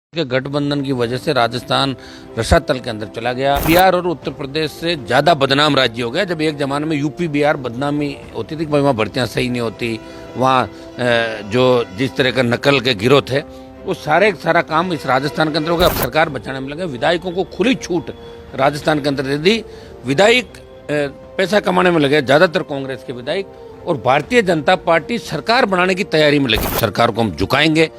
के गठबंधन की वजह से राजस्थान रसातल के अंदर चला गया। बिहार और उत्तर प्रदेश से ज्यादा बदनाम राज्य हो गया। जब एक जमाने में यूपी बिहार बदनामी होती थी कि वहाँ भर्तियां सही नहीं होती, वहाँ जो जिस तरह का नकल के गिरोह थे वो सारा काम इस राजस्थान के अंदर हो गया। अब सरकार बचाने में लगे। विधायकों को खुली छूट राजस्थान के अंदर दे दी। विधायक पैसा कमाने में लगे, ज्यादातर कांग्रेस के विधायक, और भारतीय जनता पार्टी सरकार बनाने की तैयारी में लगी। सरकार को हम झुकाएंगे,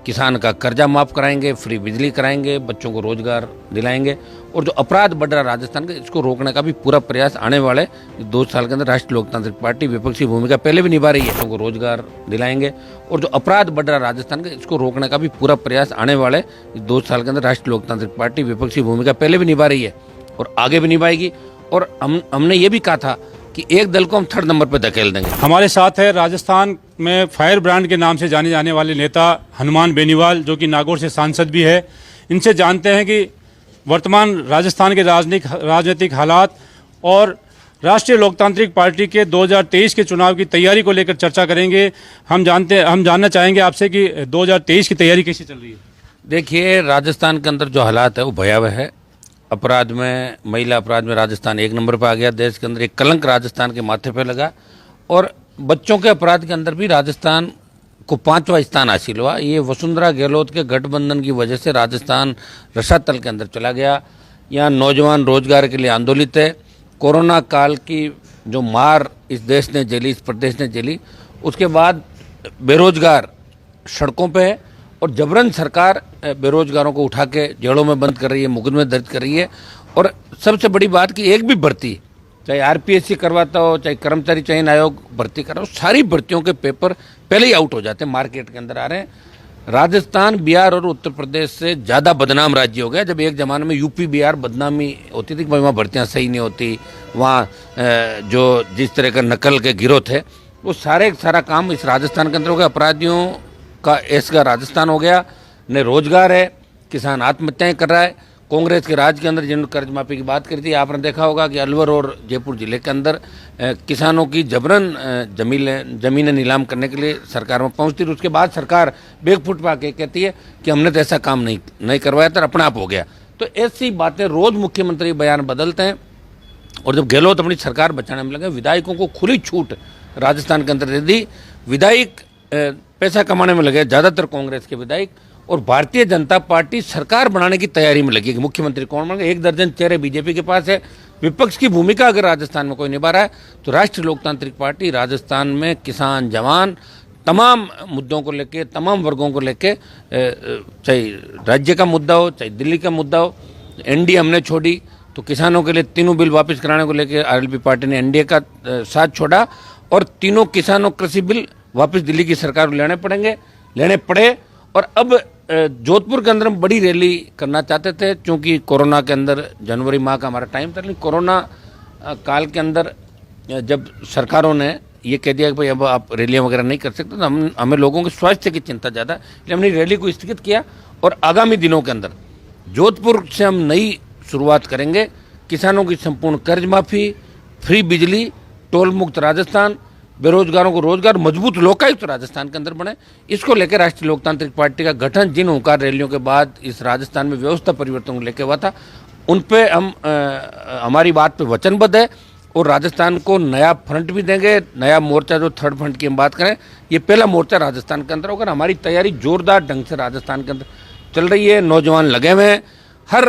किसान का कर्जा माफ कराएंगे, फ्री बिजली कराएंगे, बच्चों को रोजगार दिलाएंगे, और जो अपराध बढ़ रहा राजस्थान का इसको रोकने का भी पूरा प्रयास आने वाले 2 साल के अंदर राष्ट्रीय लोकतांत्रिक पार्टी विपक्षी भूमिका पहले भी निभा रही है, को रोजगार दिलाएंगे, और जो अपराध बढ़ रहा राजस्थान का इसको रोकने का भी पूरा प्रयास आने वाले 2 साल के अंदर राष्ट्रीय लोकतांत्रिक पार्टी विपक्षी भूमिका पहले भी निभा रही है और आगे भी निभाएगी। और हमने ये भी कहा था कि एक दल को हम 3rd नंबर पर धकेल देंगे। हमारे साथ है राजस्थान में फायर ब्रांड के नाम से जाने जाने वाले नेता हनुमान बेनीवाल, जो कि नागौर से सांसद भी है। इनसे जानते हैं कि वर्तमान राजस्थान के राजनीतिक हालात और राष्ट्रीय लोकतांत्रिक पार्टी के 2023 के चुनाव की तैयारी को लेकर चर्चा करेंगे। हम जानना चाहेंगे आपसे कि 2023 की तैयारी कैसी चल रही है। देखिए, राजस्थान के अंदर जो हालात है वो भयावह है। अपराध में, महिला अपराध में राजस्थान 1 नंबर पर आ गया। देश के अंदर एक कलंक राजस्थान के माथे पे लगा, और बच्चों के अपराध के अंदर भी राजस्थान को 5वां स्थान हासिल हुआ। ये वसुंधरा गहलोत के गठबंधन की वजह से राजस्थान रसातल के अंदर चला गया। यहाँ नौजवान रोजगार के लिए आंदोलित है। कोरोना काल की जो मार इस देश ने झेली, इस प्रदेश ने झेली, उसके बाद बेरोजगार सड़कों पे है, और जबरन सरकार बेरोजगारों को उठा के जेलों में बंद कर रही है, मुकदमे दर्ज कर रही है। और सबसे बड़ी बात कि एक भी भर्ती, चाहे आरपीएससी करवाता हो, चाहे कर्मचारी चयन आयोग भर्ती कर रहा हो, सारी भर्तियों के पेपर पहले ही आउट हो जाते हैं, मार्केट के अंदर आ रहे हैं। राजस्थान बिहार और उत्तर प्रदेश से ज़्यादा बदनाम राज्य हो गया। जब एक ज़माने में यूपी बिहार बदनामी होती थी कि वहाँ भर्तियाँ सही नहीं होती, वहाँ जो जिस तरह का नकल के गिरोह थे वो सारा काम इस राजस्थान के अंदर हो गया। अपराधियों का ऐसा राजस्थान हो गया। न रोजगार है, किसान आत्महत्याएं कर रहा है। कांग्रेस के राज के अंदर जिन्होंने कर्ज माफी की बात करी थी, आपने देखा होगा कि अलवर और जयपुर जिले के अंदर किसानों की जबरन जमीनें नीलाम करने के लिए सरकार में पहुंचती थी। उसके बाद सरकार बैकफुट पर आके कहती है कि हमने तो ऐसा काम नहीं करवाया था, अपने आप हो गया। तो ऐसी बातें रोज मुख्यमंत्री बयान बदलते हैं, और जब गहलोत अपनी सरकार बचाने में लगे, विधायकों को खुली छूट राजस्थान के अंदर दे दी। विधायक पैसा कमाने में लगे, ज्यादातर कांग्रेस के विधायक, और भारतीय जनता पार्टी सरकार बनाने की तैयारी में लगी कि मुख्यमंत्री कौन बनेगा। 1 दर्जन चेहरे बीजेपी के पास है। विपक्ष की भूमिका अगर राजस्थान में कोई निभा रहा है तो राष्ट्रीय लोकतांत्रिक पार्टी राजस्थान में किसान, जवान, तमाम मुद्दों को लेके, तमाम वर्गों को लेके, चाहे राज्य का मुद्दा हो, चाहे दिल्ली का मुद्दा हो, एनडीए हमने छोड़ी तो किसानों के लिए 3 बिल वापस कराने को लेकर आरएलपी पार्टी ने एनडीए का साथ छोड़ा, और 3 किसानों कृषि बिल वापस दिल्ली की सरकार को लेने पड़े। और अब जोधपुर के अंदर हम बड़ी रैली करना चाहते थे, क्योंकि कोरोना के अंदर जनवरी माह का हमारा टाइम था, लेकिन कोरोना काल के अंदर जब सरकारों ने ये कह दिया कि भाई अब आप रैलियां वगैरह नहीं कर सकते, तो हमें लोगों के स्वास्थ्य की चिंता ज़्यादा, इसलिए हमने रैली को स्थगित किया। और आगामी दिनों के अंदर जोधपुर से हम नई शुरुआत करेंगे। किसानों की संपूर्ण कर्ज माफ़ी, फ्री बिजली, टोल मुक्त राजस्थान, बेरोजगारों को रोजगार, मजबूत लोकायुक्त राजस्थान के अंदर बने, इसको लेकर राष्ट्रीय लोकतांत्रिक पार्टी का गठन जिन हुंकार रैलियों के बाद इस राजस्थान में व्यवस्था परिवर्तन को लेकर हुआ था, उन पे हम हमारी बात पे वचनबद्ध है, और राजस्थान को नया फ्रंट भी देंगे। नया मोर्चा जो 3rd फ्रंट की हम बात करें, ये पहला मोर्चा राजस्थान के अंदर होगा। हमारी तैयारी जोरदार ढंग से राजस्थान के अंदर चल रही है। नौजवान लगे हुए हैं। हर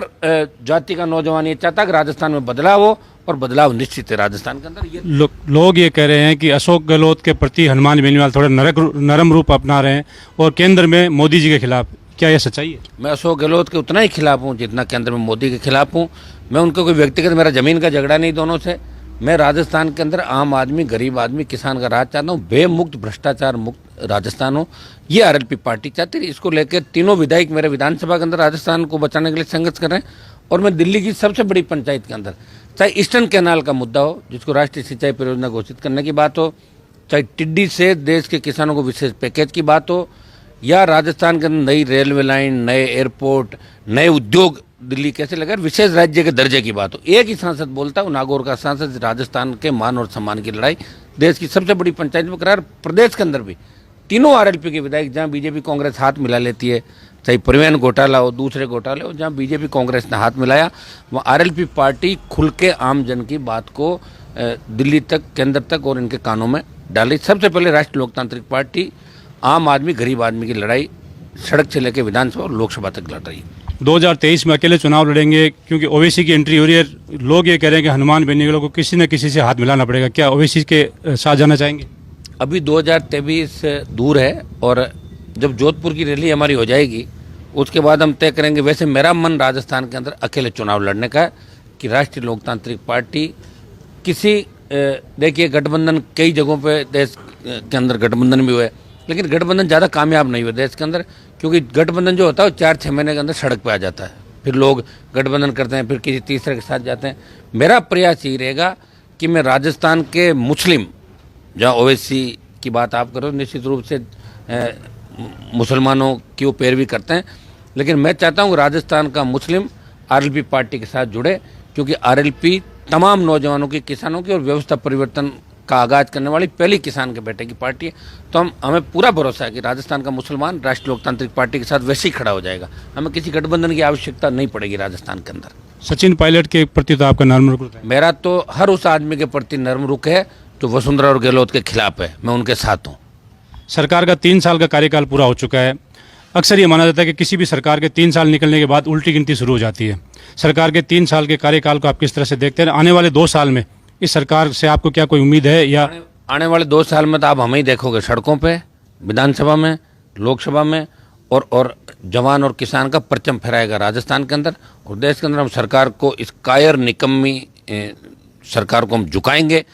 जाति का नौजवान ये चाहता है कि राजस्थान में बदलाव हो, और बदलाव निश्चित है राजस्थान के अंदर। लोग ये कह रहे हैं कि अशोक गहलोत के प्रति हनुमान बेनीवाल थोड़ा नरम रूप अपना रहे हैं, और केंद्र में मोदी जी के खिलाफ। क्या यह सच्चाई है? मैं अशोक गहलोत के उतना ही खिलाफ हूँ जितना केंद्र में मोदी के खिलाफ हूँ। मैं उनको कोई व्यक्तिगत, मेरा जमीन का झगड़ा नहीं दोनों से। मैं राजस्थान के अंदर आम आदमी, गरीब आदमी, किसान का राज चाहता हूँ। बेमुक्त, भ्रष्टाचार मुक्त राजस्थान हो, ये आरएलपी पार्टी चाहती है। इसको लेकर 3 विधायक मेरे विधानसभा के अंदर राजस्थान को बचाने के लिए संघर्ष कर रहे हैं। और मैं दिल्ली की सबसे बड़ी पंचायत के अंदर, चाहे ईस्टर्न कैनाल का मुद्दा हो, जिसको राष्ट्रीय सिंचाई परियोजना घोषित करने की बात हो, चाहे टिड्डी से देश के किसानों को विशेष पैकेज की बात हो, या राजस्थान के अंदर नई रेलवे लाइन, नए एयरपोर्ट, नए उद्योग दिल्ली कैसे लगे, विशेष राज्य के दर्जे की बात हो, एक ही सांसद बोलता है, नागौर का सांसद। राजस्थान के मान और सम्मान की लड़ाई देश की सबसे बड़ी पंचायत में करार, प्रदेश के अंदर भी तीनों आरएलपी के विधायक, जहां बीजेपी कांग्रेस हाथ मिला लेती है, चाहे परिवहन घोटाला हो, दूसरे घोटाले हो, जहां बीजेपी कांग्रेस ने हाथ मिलाया, वहाँ आरएलपी पार्टी खुल के आम जन की बात को दिल्ली तक, केंद्र तक और इनके कानों में डाली। सबसे पहले राष्ट्रीय लोकतांत्रिक पार्टी आम आदमी, गरीब आदमी की लड़ाई सड़क से लेकर विधानसभा और लोकसभा तक लड़ रही है। 2023 में अकेले चुनाव लड़ेंगे क्योंकि ओवैसी की एंट्री हो रही है। लोग ये कह रहे हैं कि हनुमान बेनीवाल को किसी न किसी से हाथ मिलाना पड़ेगा। क्या ओवैसी के साथ जाना चाहेंगे? अभी 2023 दूर है और जब जोधपुर की रैली हमारी हो जाएगी उसके बाद हम तय करेंगे। वैसे मेरा मन राजस्थान के अंदर अकेले चुनाव लड़ने का है कि राष्ट्रीय लोकतांत्रिक पार्टी किसी, देखिए गठबंधन कई जगहों पे देश के अंदर गठबंधन भी हुए, लेकिन गठबंधन ज़्यादा कामयाब नहीं हुए देश के अंदर, क्योंकि गठबंधन जो होता है वो 4-6 महीने के अंदर सड़क पे आ जाता है, फिर लोग गठबंधन करते हैं, फिर किसी तीसरे के साथ जाते हैं। मेरा प्रयास यही रहेगा कि मैं राजस्थान के मुस्लिम, जहाँ ओवैसी की बात आप करो, निश्चित रूप से मुसलमानों की वो पैरवी करते हैं, लेकिन मैं चाहता हूँ राजस्थान का मुस्लिम आरएलपी पार्टी के साथ जुड़े, क्योंकि आरएलपी तमाम नौजवानों की, किसानों की और व्यवस्था परिवर्तन का आगाज करने वाली पहली किसान के बेटे की पार्टी है। तो हमें पूरा भरोसा है कि राजस्थान का मुसलमान राष्ट्रीय लोकतांत्रिक पार्टी के साथ वैसे ही खड़ा हो जाएगा। हमें किसी गठबंधन की आवश्यकता नहीं पड़ेगी राजस्थान के अंदर। सचिन पायलट के प्रति तो आपका नर्म रुख है। मेरा तो हर उस आदमी के प्रति नर्म रुख है जो वसुंधरा और गहलोत के खिलाफ है, मैं उनके साथ हूँ। सरकार का 3 साल का कार्यकाल पूरा हो चुका है। अक्सर ये माना जाता है कि किसी भी सरकार के 3 साल निकलने के बाद उल्टी गिनती शुरू हो जाती है। सरकार के 3 साल के कार्यकाल को आप किस तरह से देखते हैं? आने वाले 2 साल में इस सरकार से आपको क्या कोई उम्मीद है? या आने वाले 2 साल में तो आप हमें ही देखोगे सड़कों पे, विधानसभा में, लोकसभा में, और जवान और किसान का परचम फहराएगा राजस्थान के अंदर और देश के अंदर। हम सरकार को, इस कायर निकम्मी सरकार को हम झुकाएंगे।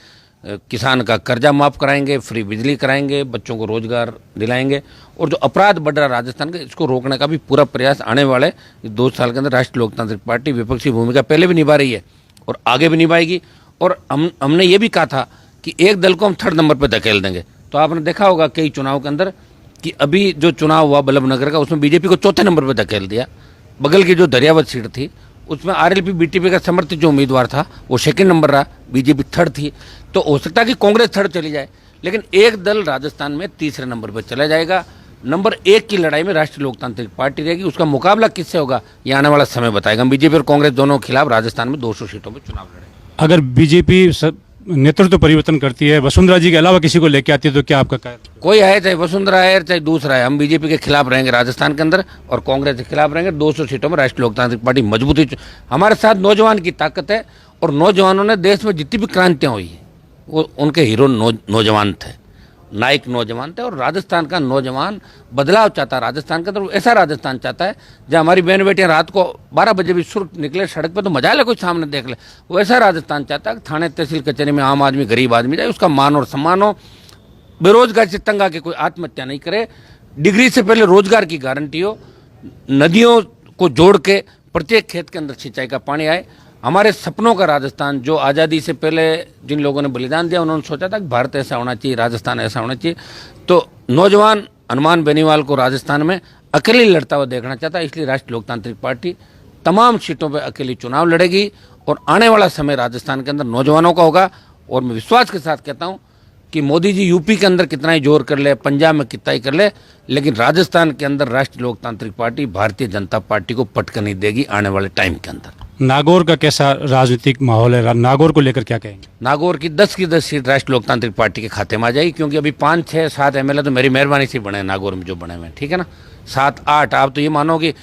किसान का कर्जा माफ कराएंगे, फ्री बिजली कराएंगे, बच्चों को रोजगार दिलाएंगे, और जो अपराध बढ़ रहा है राजस्थान का, इसको रोकने का भी पूरा प्रयास आने वाले 2 साल के अंदर राष्ट्रीय लोकतांत्रिक पार्टी विपक्षी भूमिका पहले भी निभा रही है और आगे भी निभाएगी। और हमने ये भी कहा था कि एक दल को हम 3rd नंबर पर धकेल देंगे। तो आपने देखा होगा कई चुनाव के अंदर कि अभी जो चुनाव हुआ बल्लभनगर का, उसमें बीजेपी को 4थे नंबर पर धकेल दिया। बगल की जो दरियावत सीट थी उसमें आरएलपी बीटीपी का समर्थित जो उम्मीदवार था वो 2nd नंबर रहा, बीजेपी 3rd थी। तो हो सकता है कि कांग्रेस 3rd चली जाए, लेकिन एक दल राजस्थान में 3रे नंबर पर चला जाएगा। नंबर 1 की लड़ाई में राष्ट्रीय लोकतांत्रिक पार्टी रहेगी। उसका मुकाबला किससे होगा ये आने वाला समय बताएगा। हम बीजेपी और कांग्रेस दोनों के खिलाफ राजस्थान में 200 सीटों पर चुनाव लड़ेंगे। अगर बीजेपी नेतृत्व परिवर्तन करती है, वसुंधरा जी के अलावा किसी को लेकर आती है, तो क्या आपका क्या? कोई आए, चाहे वसुंधरा आए चाहे दूसरा है, हम बीजेपी के खिलाफ रहेंगे राजस्थान के अंदर और कांग्रेस के खिलाफ रहेंगे। 200 सीटों में राष्ट्रीय लोकतांत्रिक पार्टी मजबूती। हमारे साथ नौजवान की ताकत है और नौजवानों ने देश में जितनी भी क्रांतियाँ हुई वो उनके हीरो नौजवान थे, नायक नौजवान थे। और राजस्थान का नौजवान बदलाव चाहता है राजस्थान के अंदर। ऐसा राजस्थान चाहता है जहाँ हमारी बहन बेटियाँ रात को 12 बजे भी सुर्ख निकले सड़क पे तो मजा ले, कोई सामने देख ले। वैसा राजस्थान चाहता है कि थाने तहसील कचहरी में आम आदमी, गरीब आदमी जाए, उसका मान और सम्मान हो, बेरोजगार से तंग आके कोई आत्महत्या नहीं करे, डिग्री से पहले रोजगार की गारंटी हो, नदियों को जोड़ के प्रत्येक खेत के अंदर सिंचाई का पानी आए। हमारे सपनों का राजस्थान, जो आज़ादी से पहले जिन लोगों ने बलिदान दिया उन्होंने सोचा था कि भारत ऐसा होना चाहिए, राजस्थान ऐसा होना चाहिए। तो नौजवान हनुमान बेनीवाल को राजस्थान में अकेले लड़ता हुआ देखना चाहता है, इसलिए राष्ट्रीय लोकतांत्रिक पार्टी तमाम सीटों पर अकेली चुनाव लड़ेगी और आने वाला समय राजस्थान के अंदर नौजवानों का होगा। और मैं विश्वास के साथ कहता हूँ कि मोदी जी यूपी के अंदर कितना ही जोर कर ले, पंजाब में कितना ही कर ले, लेकिन राजस्थान के अंदर राष्ट्रीय लोकतांत्रिक पार्टी भारतीय जनता पार्टी को पटक नहीं देगी आने वाले टाइम के अंदर। नागौर का कैसा राजनीतिक माहौल है? नागौर को लेकर क्या कहेंगे? नागौर की 10 की 10 सीट राष्ट्रीय लोकतांत्रिक पार्टी के खाते में आ जाएगी, क्योंकि अभी 5, 6, 7 एमएलए तो मेरी मेहरबानी से बने नागौर में जो बने हुए हैं, ठीक है ना। 7, 8 आप तो ये मानो कि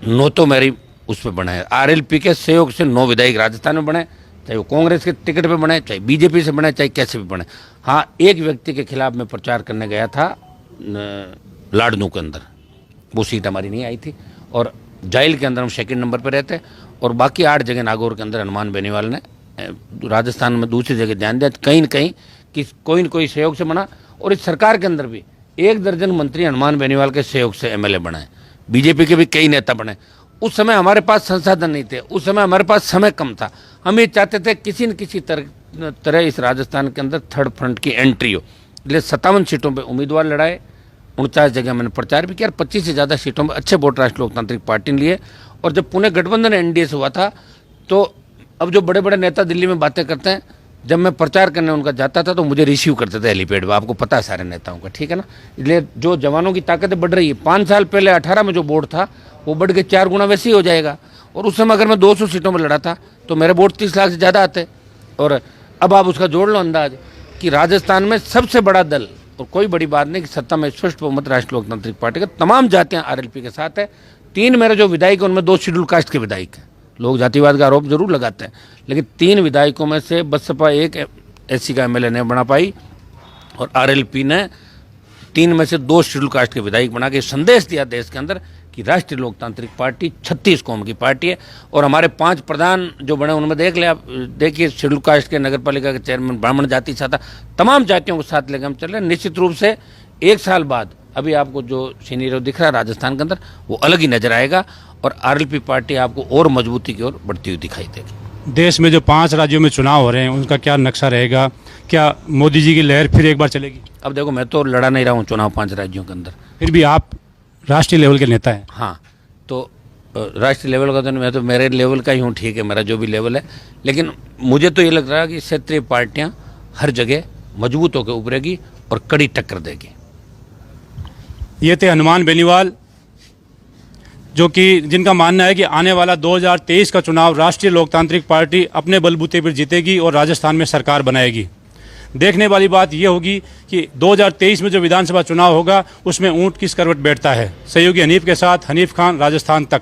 9 तो मेरी उस पर बने हैं। आरएलपी के सहयोग से 9 विधायक राजस्थान में बने, चाहे वो कांग्रेस के टिकट पे बने, चाहे बीजेपी से बने, चाहे कैसे भी बने। हाँ, एक व्यक्ति के खिलाफ मैं प्रचार करने गया था लाडनू के अंदर, वो सीट हमारी नहीं आई थी, और जाइल के अंदर हम 2nd नंबर पर रहते, और बाकी 8 जगह नागौर के अंदर हनुमान बेनीवाल ने राजस्थान में दूसरी जगह ध्यान दिया, कहीं न कहीं कि कोई न कोई सहयोग से बना। और इस सरकार के अंदर भी 1 दर्जन मंत्री हनुमान बेनीवाल के सहयोग से एमएलए बने, बीजेपी के भी कई नेता बने। उस समय हमारे पास संसाधन नहीं थे, उस समय हमारे पास समय कम था। हम ये चाहते थे किसी न किसी तरह इस राजस्थान के अंदर 3rd फ्रंट की एंट्री हो, इसलिए 57 सीटों पर उम्मीदवार लड़ाए, 49 जगह मैंने प्रचार भी किया, 25 से ज़्यादा सीटों में अच्छे वोट राष्ट्रीय लोकतांत्रिक पार्टी ने लिए। और जब पुणे गठबंधन एनडीए से हुआ था, तो अब जो बड़े बड़े नेता दिल्ली में बातें करते हैं जब मैं प्रचार करने उनका जाता था तो मुझे रिसीव करते थे हेलीपैड पर, आपको पता है सारे नेताओं का, ठीक है ना। इसलिए जो जवानों की ताकतें बढ़ रही है, 5 साल पहले 18 में जो वोट था वो बढ़ के 4 गुना वैसे ही हो जाएगा। और उस समय अगर मैं 200 सीटों में लड़ा था तो मेरे वोट 30 लाख से ज़्यादा आते। और अब आप उसका जोड़ लो अंदाज कि राजस्थान में सबसे बड़ा दल, और कोई बड़ी बात नहीं कि सत्ता में स्पष्ट बहुमत राष्ट्रीय लोकतांत्रिक पार्टी का, तमाम जातियां आरएलपी के साथ है। 3 मेरे जो विधायक हैं उनमें 2 शेड्यूल कास्ट के विधायक हैं। लोग जातिवाद का आरोप जरूर लगाते हैं, लेकिन 3 विधायकों में से बसपा 1 एससी का एमएलए नहीं बना पाई और आरएलपी ने 3 में से 2 शेड्यूल कास्ट के विधायक बना के संदेश दिया देश के अंदर कि राष्ट्रीय लोकतांत्रिक पार्टी 36 कौम की पार्टी है। और हमारे 5 प्रधान जो बने उनमें देख ले आप, देखिए शेड्यूल कास्ट के नगर पालिका के चेयरमैन ब्राह्मण जाति से था। तमाम जातियों को साथ लेकर हम चल रहे हैं। निश्चित रूप से 1 साल बाद अभी आपको जो सीनियर दिख रहा है राजस्थान के अंदर वो अलग ही नजर आएगा और आरएलपी पार्टी आपको और मजबूती की ओर बढ़ती हुई दिखाई देगी। देश में जो 5 राज्यों में चुनाव हो रहे हैं उनका क्या नक्शा रहेगा? क्या मोदी जी की लहर फिर एक बार चलेगी? अब देखो, मैं तो लड़ा नहीं रहा हूँ चुनाव 5 राज्यों के अंदर, फिर भी आप राष्ट्रीय लेवल के नेता हैं। हाँ, तो राष्ट्रीय लेवल का तो नहीं, मैं तो मेरे लेवल का ही हूँ, ठीक है, मेरा जो भी लेवल है। लेकिन मुझे तो ये लग रहा है कि क्षेत्रीय पार्टियाँ हर जगह मजबूत होकर उभरेगी और कड़ी टक्कर देगी। ये थे हनुमान बेनीवाल, जो कि जिनका मानना है कि आने वाला 2023 का चुनाव राष्ट्रीय लोकतांत्रिक पार्टी अपने बलबूते पर जीतेगी और राजस्थान में सरकार बनाएगी। देखने वाली बात यह होगी कि 2023 में जो विधानसभा चुनाव होगा उसमें ऊंट किस करवट बैठता है। सहयोगी हनीफ के साथ हनीफ खान, राजस्थान तक।